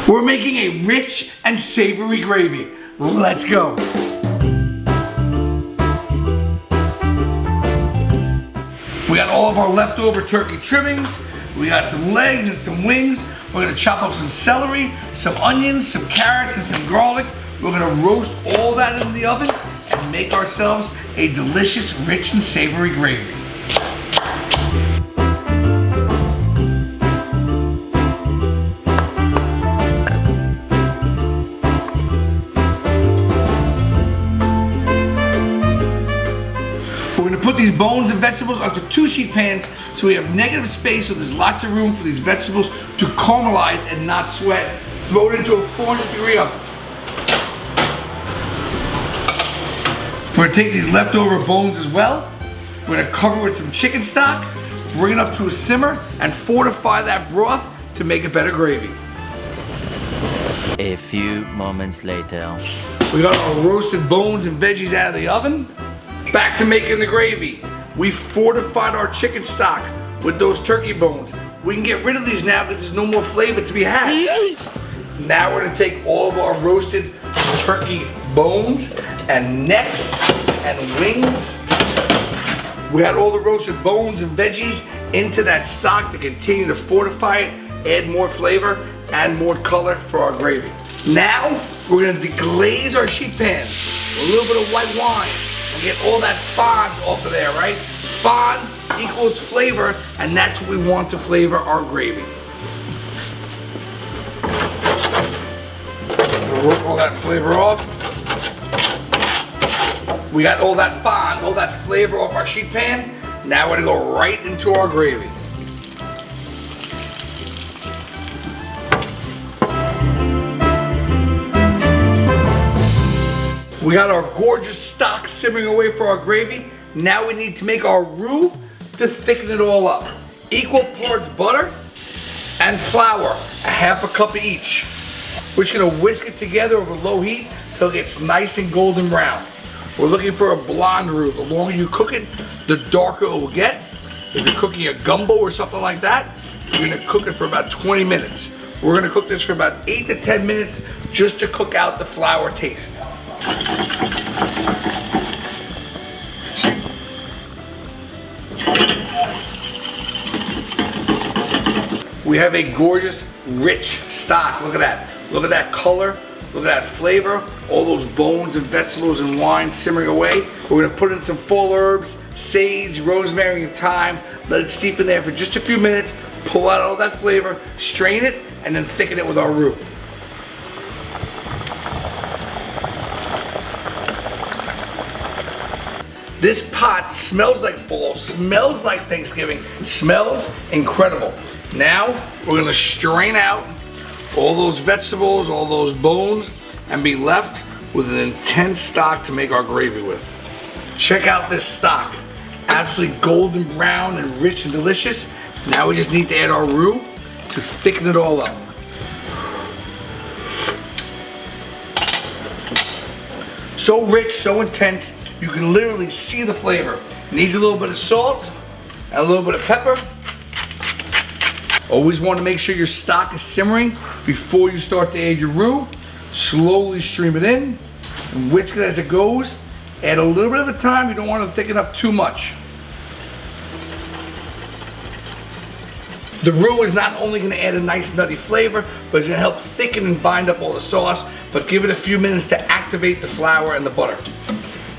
We're making a rich and savory gravy. Let's go. We got all of our leftover turkey trimmings. We got some legs and some wings. We're gonna chop up some celery, some onions, some carrots, and some garlic. We're gonna roast all that in the oven and make ourselves a delicious, rich, and savory gravy. We're gonna put these bones and vegetables onto 2 sheet pans so we have negative space, so there's lots of room for these vegetables to caramelize and not sweat. Throw it into a 400-degree oven. We're gonna take these leftover bones as well. We're gonna cover with some chicken stock, bring it up to a simmer, and fortify that broth to make a better gravy. A few moments later. We got our roasted bones and veggies out of the oven. Back to making the gravy. We fortified our chicken stock with those turkey bones. We can get rid of these now because there's no more flavor to be had. Now we're gonna take all of our roasted turkey bones and necks and wings. We got all the roasted bones and veggies into that stock to continue to fortify it, add more flavor and more color for our gravy. Now we're gonna deglaze our sheet pan with a little bit of white wine. Get all that fond off of there, right? Fond equals flavor, and that's what we want to flavor our gravy. We'll work all that flavor off. We got all that fond, all that flavor off our sheet pan. Now we're gonna go right into our gravy. We got our gorgeous stock simmering away for our gravy. Now we need to make our roux to thicken it all up. Equal parts butter and flour, a half a cup of each. We're just gonna whisk it together over low heat till it gets nice and golden brown. We're looking for a blonde roux. The longer you cook it, the darker it will get. If you're cooking a gumbo or something like that, you're gonna cook it for about 20 minutes. We're gonna cook this for about 8 to 10 minutes just to cook out the flour taste. We have a gorgeous, rich stock. Look at that. Look at that color. Look at that flavor. All those bones and vegetables and wine simmering away. We're gonna put in some full herbs, sage, rosemary, and thyme. Let it steep in there for just a few minutes. Pull out all that flavor, strain it, and then thicken it with our roux. This pot smells like fall, smells like Thanksgiving, smells incredible. Now, we're gonna strain out all those vegetables, all those bones, and be left with an intense stock to make our gravy with. Check out this stock. Absolutely golden brown and rich and delicious. Now we just need to add our roux to thicken it all up. So rich, so intense, you can literally see the flavor. Needs a little bit of salt and a little bit of pepper. Always want to make sure your stock is simmering before you start to add your roux. Slowly stream it in and whisk it as it goes. Add a little bit of a time, you don't want to thicken up too much. The roux is not only going to add a nice nutty flavor, but it's going to help thicken and bind up all the sauce, but give it a few minutes to activate the flour and the butter.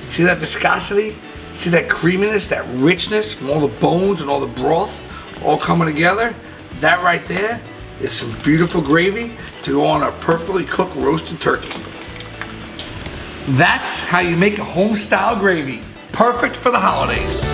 See that viscosity? See that creaminess, that richness from all the bones and all the broth all coming together? That right there is some beautiful gravy to go on a perfectly cooked roasted turkey. That's how you make a home-style gravy, perfect for the holidays.